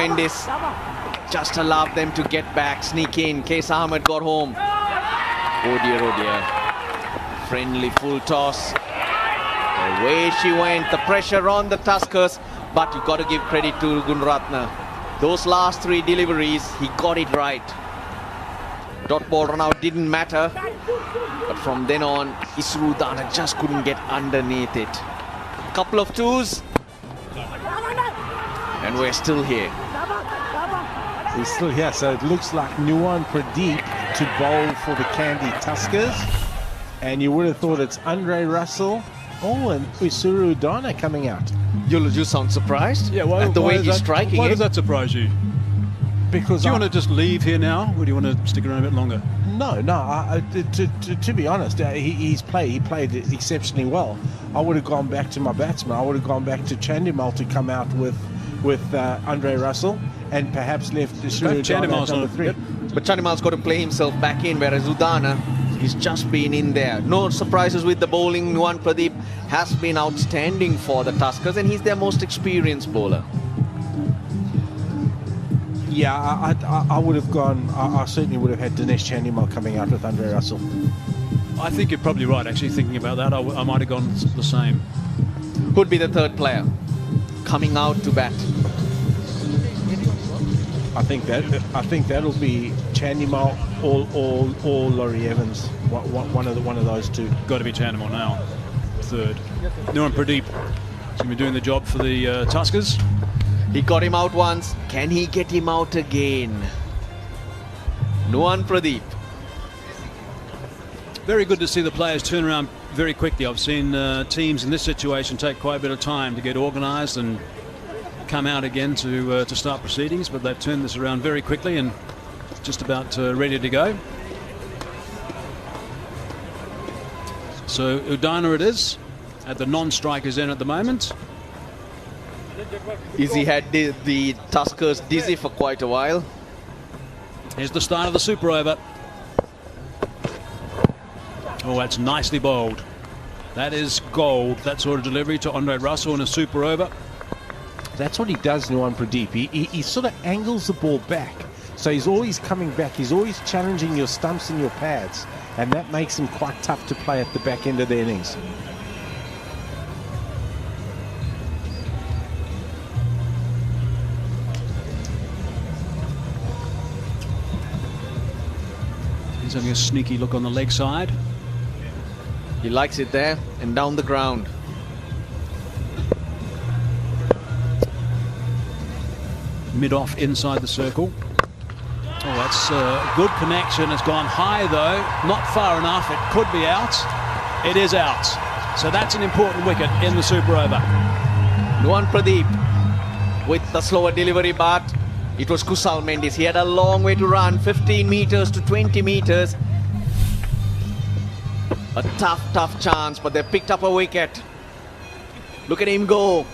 Mendes just allowed them to get back, sneak in. Case Ahmed got home. Oh dear, oh dear. Friendly full toss. Away she went. The pressure on the Tuskers. But you've got to give credit to Gunaratne. Those last 3 deliveries, he got it right. Dot ball run out didn't matter. But from then on, Isrudana just couldn't get underneath it. Couple of twos. And we're still here. We're still here, so it looks like Nuwan Pradeep to bowl for the Kandy Tuskers. And you would have thought it's Andre Russell. Oh, and Isrudana coming out. You sound surprised? Yeah, at the way he's striking. Why does that surprise you? Because do you want to just leave here now, or do you want to stick around a bit longer? No. To be honest, he played exceptionally well. I would have gone back to my batsman. I would have gone back to Chandimal to come out with Andre Russell and perhaps left Isrudana at number 3. Yep. But Chandimal's got to play himself back in, whereas Udana, he's just been in there. No surprises with the bowling. Nuwan Pradeep has been outstanding for the Tuskers, and he's their most experienced bowler. Yeah, I would have gone. I certainly would have had Dinesh Chandimal coming out with Andre Russell. I think you're probably right. Actually, thinking about that, I might have gone the same. Could be the 3rd player coming out to bat. I think that'll be Chandimal or Laurie Evans. One of those two. Got to be Chandimal now. 3rd. Nuwan Pradeep is going to be doing the job for the Tuskers. He got him out once. Can he get him out again? Nuwan Pradeep. Very good to see the players turn around very quickly. I've seen teams in this situation take quite a bit of time to get organised and come out again to start proceedings, but they've turned this around very quickly and just about ready to go. So Udana it is at the non-strikers end at the moment. Izzy had the Tuskers dizzy for quite a while. Here's the start of the super over. Oh, that's nicely bowled. That is gold. That sort of delivery to Andre Russell in a super over. That's what he does, Nuwan Pradeep. He sort of angles the ball back. So he's always coming back. He's always challenging your stumps and your pads. And that makes him quite tough to play at the back end of the innings. He's having a sneaky look on the leg side. He likes it there and down the ground. Mid-off inside the circle. Oh, that's a good connection. It's gone high though, not far enough. It could be out. It is out. So that's an important wicket in the super over. Nuwan Pradeep with the slower delivery, but it was Kusal Mendes. He had a long way to run, 15 meters to 20 meters. A tough chance, but they picked up a wicket. Look at him go.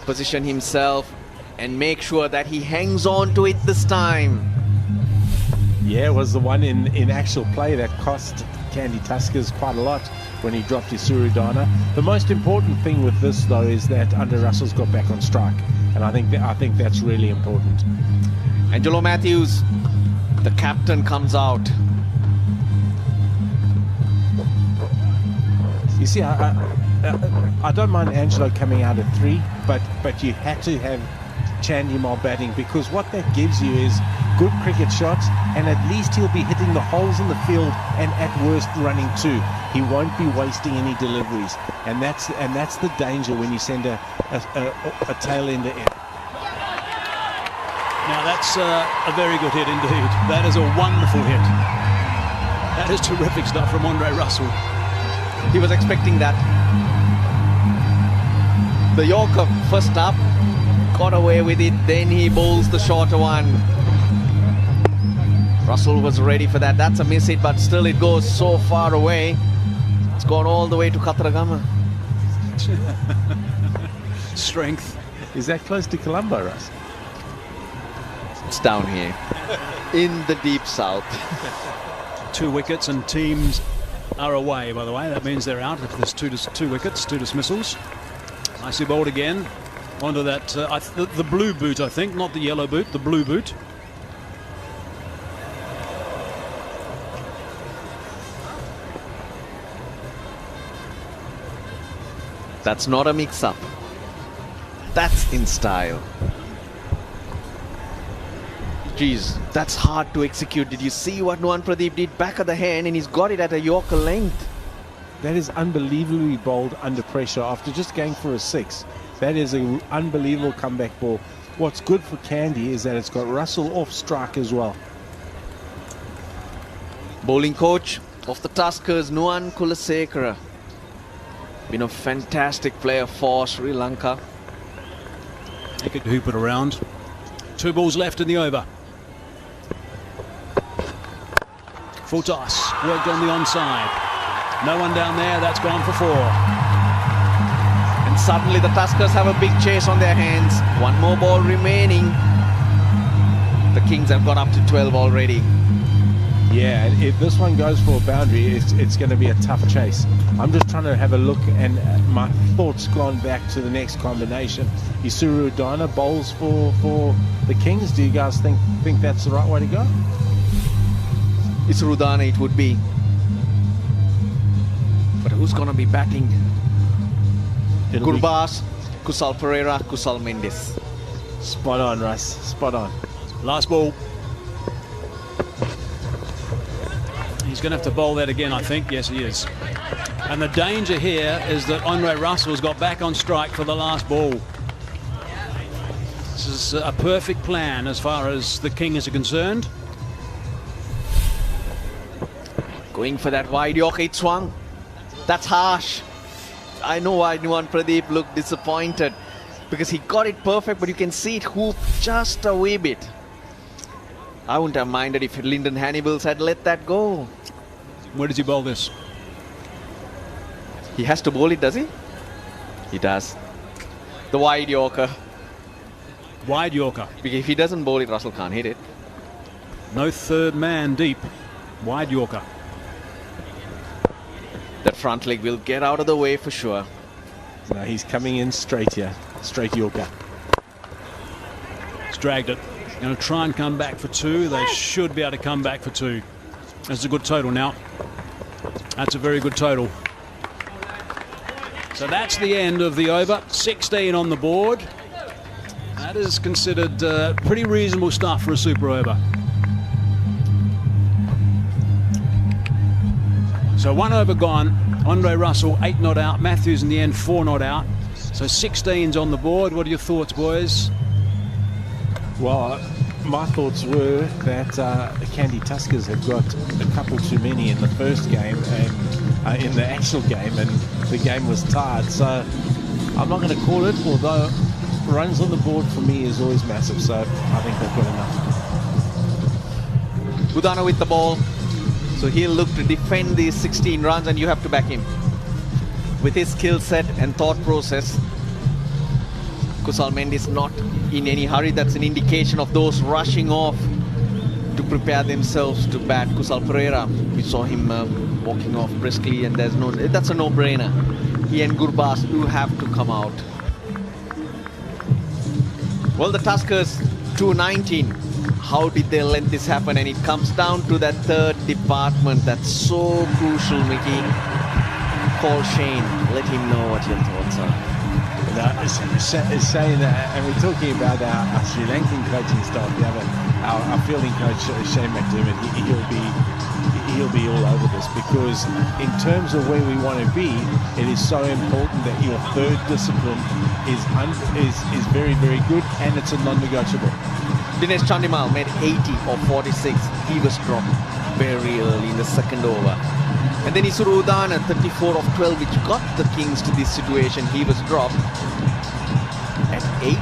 Position himself and make sure that he hangs on to it this time. Yeah, it was the one in actual play that cost Kandy Tuskers quite a lot when he dropped his Isrudana. The most important thing with this, though, is that Andre Russell's got back on strike, and I think that's really important. Angelo Matthews, the captain, comes out. You see, I don't mind Angelo coming out at 3, but you had to have Chandimal batting, because what that gives you is good cricket shots, and at least he'll be hitting the holes in the field and at worst running 2. He won't be wasting any deliveries, and that's the danger when you send a tail ender in. Now that's a very good hit indeed. That is a wonderful hit. That is terrific stuff from Andre Russell. He was expecting that. The Yorker first up, got away with it, then he bowls the shorter one. Russell was ready for that. That's a miss hit, but still it goes so far away. It's gone all the way to Kataragama. Strength. Is that close to Colombo, Russ? It's down here in the deep south. 2 wickets and teams are away, by the way. That means they're out if there's two wickets, 2 dismissals. Nicely bowled again. onto that, the blue boot, I think, not the yellow boot, the blue boot. That's not a mix-up. That's in style. Geez, that's hard to execute. Did you see what Nuwan Pradeep did? Back of the hand, and he's got it at a Yorker length. That is unbelievably bold under pressure after just going for a 6. That is an unbelievable comeback ball. What's good for Kandy is that it's got Russell off strike as well. Bowling coach of the Tuskers, Nuwan Kulasekara. Been a fantastic player for Sri Lanka. He could hoop it around. 2 balls left in the over. Full toss, worked on the onside. No one down there, that's gone for 4. And suddenly the Tuskers have a big chase on their hands. 1 more ball remaining. The Kings have got up to 12 already. Yeah, and if this one goes for a boundary, it's going to be a tough chase. I'm just trying to have a look, and my thoughts gone back to the next combination. Isuru Udana bowls for the Kings. Do you guys think that's the right way to go? Isuru Udana it would be. But who's going to be batting? Gurbas, Kusal Pereira, Kusal Mendes. Spot on, Russ. Spot on. Last ball. He's going to have to bowl that again, I think. Yes, he is. And the danger here is that Andre Russell's got back on strike for the last ball. This is a perfect plan as far as the Kings are concerned. Going for that wide Yorker, it swung. That's harsh. I know why Nuwan Pradeep looked disappointed, because he got it perfect, but you can see it hoop just a wee bit. I wouldn't have minded if Lyndon Hannibals had let that go. Where does he bowl this? He has to bowl it, does he? He does. The wide Yorker. Wide Yorker. Because if he doesn't bowl it, Russell can't hit it. No third man deep. Wide Yorker. That front leg will get out of the way for sure. No, he's coming in straight here. Straight Yorker. He's dragged it. Going to try and come back for 2. They should be able to come back for 2. That's a good total now. That's a very good total. So that's the end of the over. 16 on the board. That is considered pretty reasonable stuff for a super over. So 1 over gone. Andre Russell 8 not out. Matthews in the end 4 not out. So 16's on the board. What are your thoughts, boys? Well, my thoughts were that Kandy Tuskers had got a couple too many in the first game and in the actual game, and the game was tied. So I'm not going to call it, although runs on the board for me is always massive. So I think they've got enough. Udana with the ball. So he'll look to defend these 16 runs, and you have to back him. With his skill set and thought process, Kusal Mendes not in any hurry. That's an indication of those rushing off to prepare themselves to bat. Kusal Pereira, we saw him walking off briskly, and that's a no-brainer. He and Gurbas do have to come out. Well, the Tuskers 219. How did they let this happen? And it comes down to that third department that's so crucial, Mickey. Call Shane. Let him know what your thoughts are. It's saying that, and we're talking about our Sri Lankan coaching staff. The other, our fielding coach Shane McDermott, he'll be all over this, because in terms of where we want to be, it is so important that your third discipline is very, very good, and it's a non-negotiable. Dinesh Chandimal made 80 of 46. He was dropped very early in the second over. And then Isuru Udana, 34 of 12, which got the Kings to this situation. He was dropped at 8.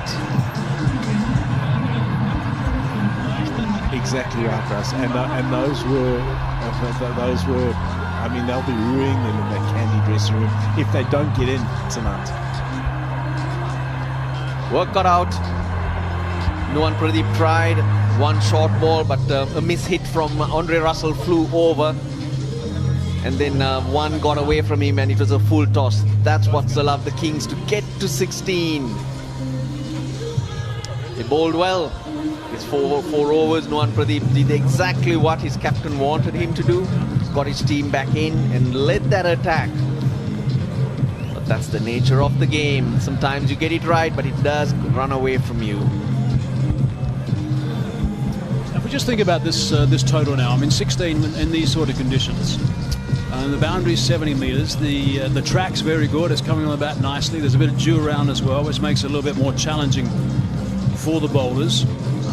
Exactly right, Russ. And those were, I mean, they'll be ruining them in that Kandy dressing room if they don't get in tonight. Work got out. Nuwan Pradeep tried one short ball, but a miss hit from Andre Russell flew over. And then one got away from him, and it was a full toss. That's what's allowed the Kings to get to 16. He bowled well. His four overs, Nuwan Pradeep did exactly what his captain wanted him to do. Got his team back in and led that attack. But that's the nature of the game. Sometimes you get it right, but it does run away from you. If we just think about this this total now, I mean 16 in these sort of conditions. The boundary is 70 metres. The track's very good. It's coming on the bat nicely. There's a bit of dew around as well, which makes it a little bit more challenging for the bowlers.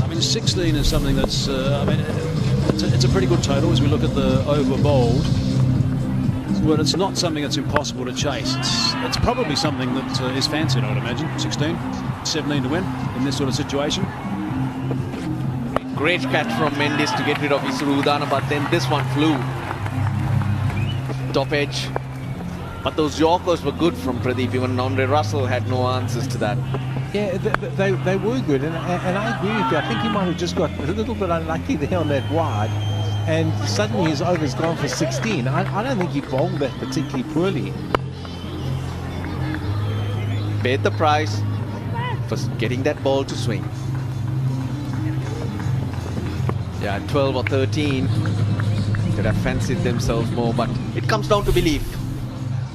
I mean, 16 is something that's, I mean, it's a pretty good total as we look at the over bowled. But it's not something that's impossible to chase. It's probably something that is fancied, I would imagine. 16, 17 to win in this sort of situation. Great catch from Mendes to get rid of Isuru Udana, but then this one flew. Top edge. But those Yorkers were good from Pradeep. Even Andre Russell had no answers to that. Yeah, they were good, and I agree with you. I think he might have just got a little bit unlucky there on that wide, and suddenly his over's gone for 16. I don't think he bowled that particularly poorly. Paid the price for getting that ball to swing. Yeah, 12 or 13. Could have fancied themselves more, but it comes down to belief.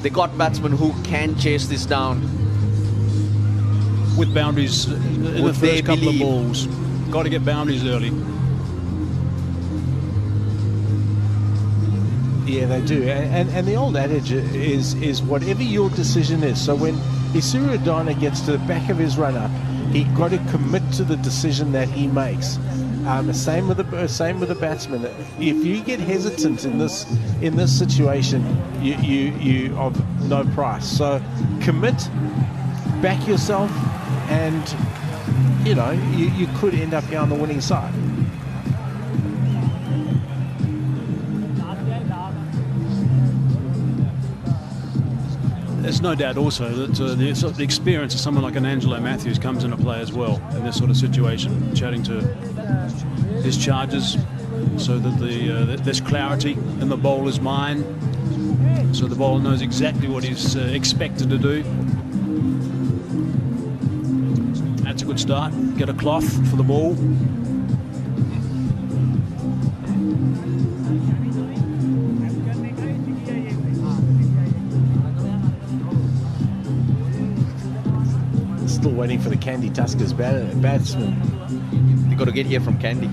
They got batsmen who can chase this down. With boundaries in the first couple of balls. Got to get boundaries early. Yeah, they do. And the old adage is whatever your decision is. So when Isuru Udana gets to the back of his run-up, he got to commit to the decision that he makes. Same with the batsman. If you get hesitant in this situation, you of no price. So commit, back yourself, and you could end up here on the winning side. There's no doubt also that the experience of someone like an Angelo Matthews comes into play as well in this sort of situation, chatting to his charges so that there's clarity in the bowler's mind, so the bowler knows exactly what he's expected to do. That's a good start. Get a cloth for the ball. Still waiting for the Kandy Tuskers batsman. You got to get here from Kandy.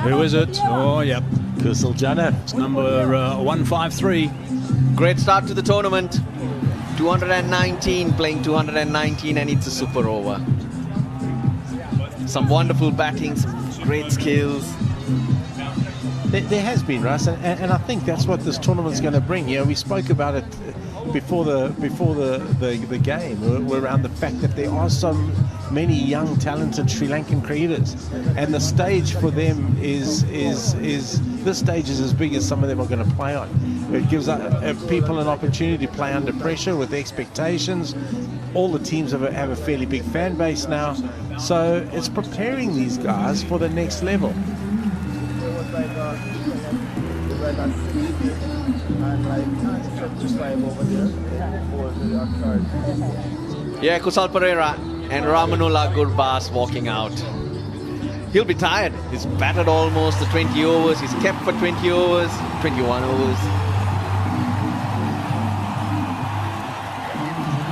Who is it? Oh, yep. Kusal Jana. It's number 153. Great start to the tournament. 219, playing 219, and it's a super over. Some wonderful batting, some great skills. There has been, Russ, and I think that's what this tournament's going to bring. We spoke about it before the game. We're around the fact that there are so many young, talented Sri Lankan cricketers, and the stage for them is this stage is as big as some of them are going to play on. It gives people an opportunity to play under pressure with expectations. All the teams have a fairly big fan base now, so it's preparing these guys for the next level. Yeah, Kusal Pereira and Ramanullah Gurbas walking out. He'll be tired. He's batted almost the 20 overs. He's kept for 20 overs, 21 overs.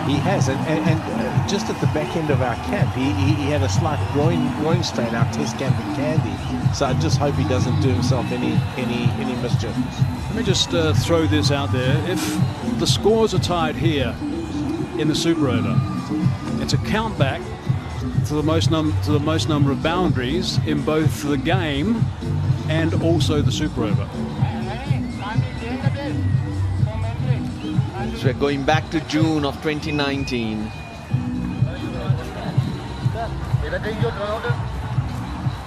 He has, and just at the back end of our camp, he had a slight groin strain, our test camp in Kandy. So I just hope he doesn't do himself any mischief. Let me just throw this out there. If the scores are tied here in the Super Over, it's a count back to the most number of boundaries in both the game and also the Super Over. So we're going back to June of 2019.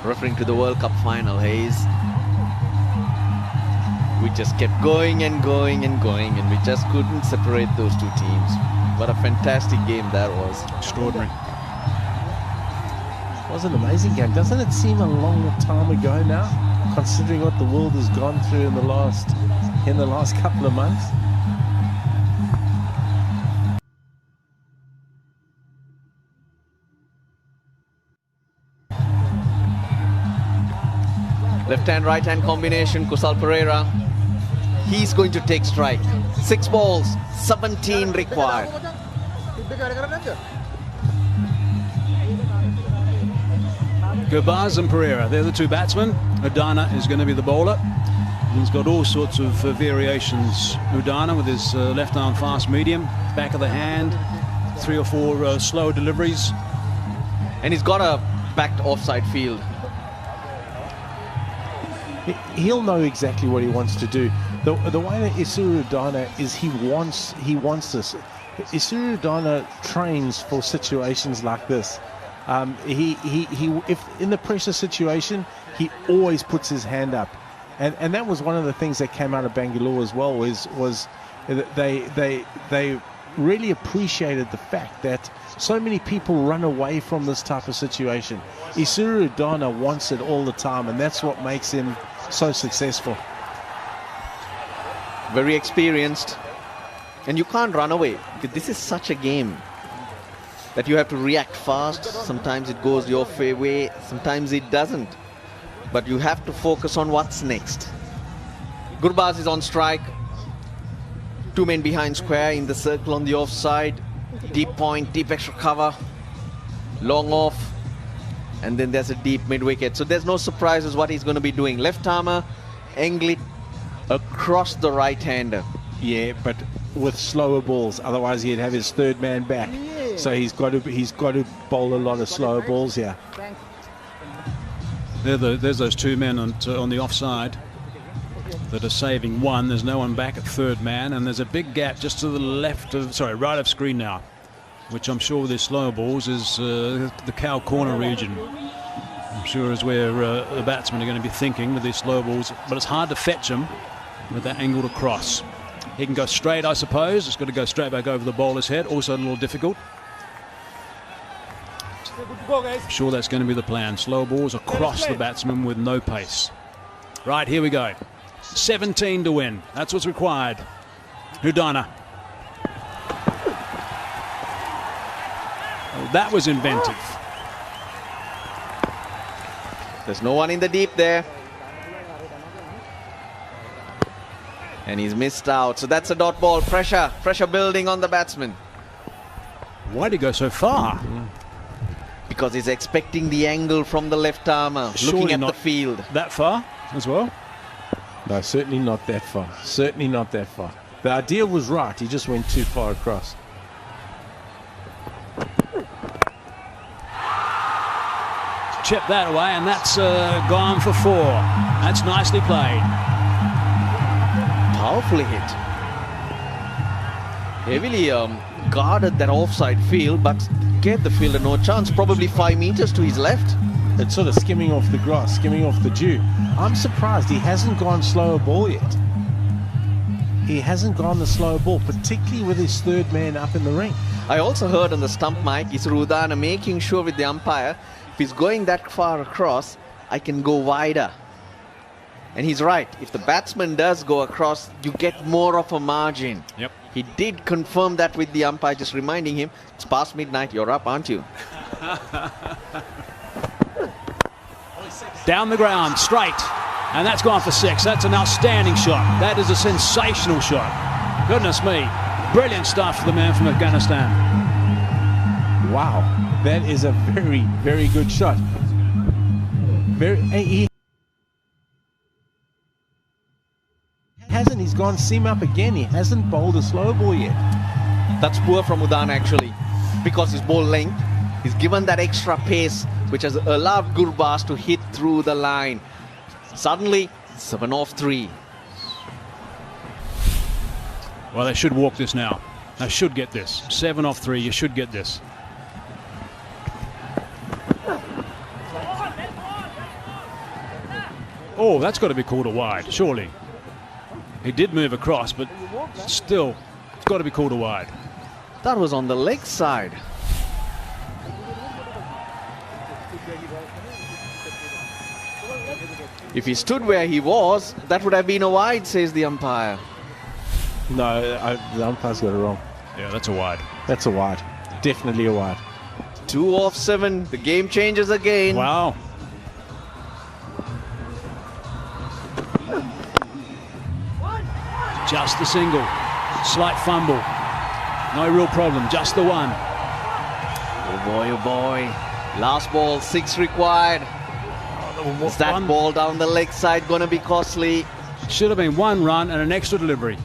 Referring to the World Cup final, Hayes. We just kept going and going and going, and we just couldn't separate those two teams. What a fantastic game that was. Extraordinary. It was an amazing game. Doesn't it seem a long time ago now, considering what the world has gone through in the last couple of months? Left-hand, right-hand combination, Kusal Pereira. He's going to take strike. 6 balls, 17 required. Gurbaz and Pereira, they're the two batsmen. Udana is going to be the bowler. He's got all sorts of variations. Udana with his left arm fast medium, back of the hand, 3 or 4 slow deliveries. And he's got a backed offside field. He'll know exactly what he wants to do. The way that Isuru Udana is, he wants this. Isuru Udana trains for situations like this. If in the pressure situation, he always puts his hand up, and that was one of the things that came out of Bangalore as well. Was that they really appreciated the fact that so many people run away from this type of situation. Isuru Udana wants it all the time, and that's what makes him so successful. Very experienced, and you can't run away because this is such a game that you have to react fast. Sometimes it goes your way, sometimes it doesn't, but you have to focus on what's next. Gurbaz is on strike. 2 men behind square in the circle on the offside. Deep point, deep extra cover, long off, and then there's a deep mid wicket. So there's no surprises what he's going to be doing. Left armer, Anglit across the right hander. Yeah, but with slower balls, otherwise he'd have his third man back. So he's got to bowl a lot of slower balls here. There's those 2 men on the offside that are saving 1. There's no one back at third man, and there's a big gap just to the left of, right of screen now, which I'm sure with his slower balls is the cow corner region. I'm sure is where the batsmen are going to be thinking with these slow balls, but it's hard to fetch them with that angled across. He can go straight, I suppose. It's got to go straight back over the bowler's head. Also a little difficult. I'm sure that's going to be the plan. Slow balls across the batsman with no pace. Right, here we go. 17 to win. That's what's required. Udana. Oh, that was inventive. There's no one in the deep there. And he's missed out. So that's a dot ball. Pressure building on the batsman. Why did he go so far? Because he's expecting the angle from the left armer, looking at the field. That far as well? No, certainly not that far. Certainly not that far. The idea was right. He just went too far across. Chip that away, and that's gone for 4. That's nicely played. Powerfully hit. Heavily guarded that offside field, but gave the fielder no chance. Probably 5 meters to his left. It's sort of skimming off the grass, skimming off the dew. I'm surprised he hasn't gone slower ball yet. He hasn't gone the slower ball, particularly with his third man up in the ring. I also heard on the stump mic, Isuru Udana making sure with the umpire, if he's going that far across, I can go wider. And he's right. If the batsman does go across, you get more of a margin. Yep. He did confirm that with the umpire, just reminding him, it's past midnight, you're up, aren't you? Down the ground, straight. And that's gone for 6. That's an outstanding shot. That is a sensational shot. Goodness me. Brilliant stuff for the man from Afghanistan. Wow. That is a very, very good shot. He hasn't. He's gone seam up again. He hasn't bowled a slow ball yet. That's poor from Udana actually, because his ball length, he's given that extra pace, which has allowed Gurbaz to hit through the line. Suddenly, 7 off 3. Well, they should walk this now. They should get this. 7 off 3, you should get this. Oh, that's got to be called a wide, surely. He did move across, but still, it's got to be called a wide. That was on the leg side. If he stood where he was, that would have been a wide, says the umpire. No, the umpire's got it wrong. Yeah, that's a wide. That's a wide. Definitely a wide. 2 off 7. The game changes again. Wow. Just the single. Slight fumble. No real problem, just the one. Oh boy, oh boy. Last ball, 6 required. Is that ball down the leg side going to be costly? Should have been 1 run and an extra delivery.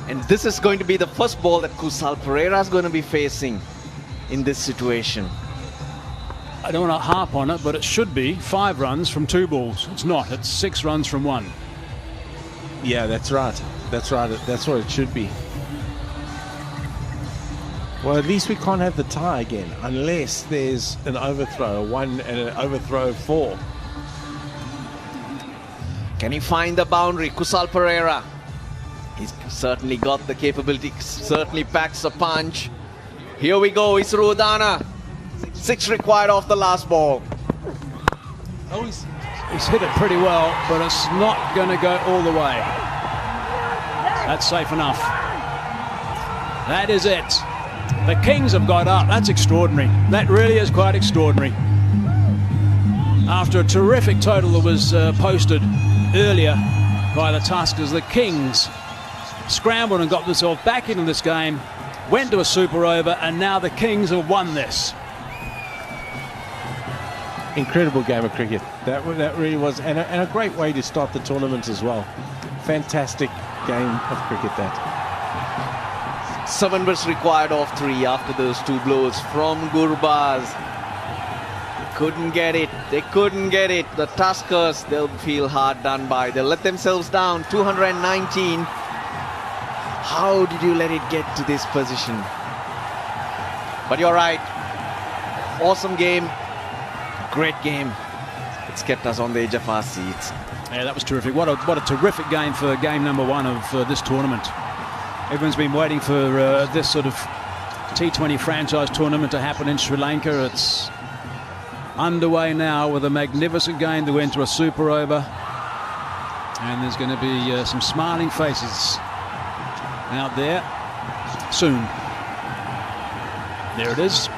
And this is going to be the first ball that Kusal Pereira is going to be facing in this situation. I don't want to harp on it, but it should be 5 runs from 2 balls. It's not. It's 6 runs from 1. Yeah, that's right. That's right. That's what it should be. Well, at least we can't have the tie again unless there's an overthrow, 1 and an overthrow 4. Can he find the boundary? Kusal Pereira. He's certainly got the capability, certainly packs a punch. Here we go, Isru Udana. 6 required off the last ball. Oh, He's hit it pretty well, but it's not going to go all the way. That's safe enough. That is it. The Kings have got up. That's extraordinary. That really is quite extraordinary. After a terrific total that was posted earlier by the Tuskers, the Kings scrambled and got themselves back into this game, went to a super over, and now the Kings have won this. incredible game of cricket. That really was, and a great way to start the tournament as well. Fantastic game of cricket that. 7 was required off 3 after those 2 blows from Gurbaz. Couldn't get it. They couldn't get it. The Tuskers, they'll feel hard done by. They'll let themselves down. 219. How did you let it get to this position? But you're right. Awesome game. Great game. It's kept us on the edge of our seats. Yeah, that was terrific. What a terrific game for game number 1 of this tournament. Everyone's been waiting for this sort of T20 franchise tournament to happen in Sri Lanka. It's underway now with a magnificent game to enter a super over. And there's going to be some smiling faces out there soon. There it is.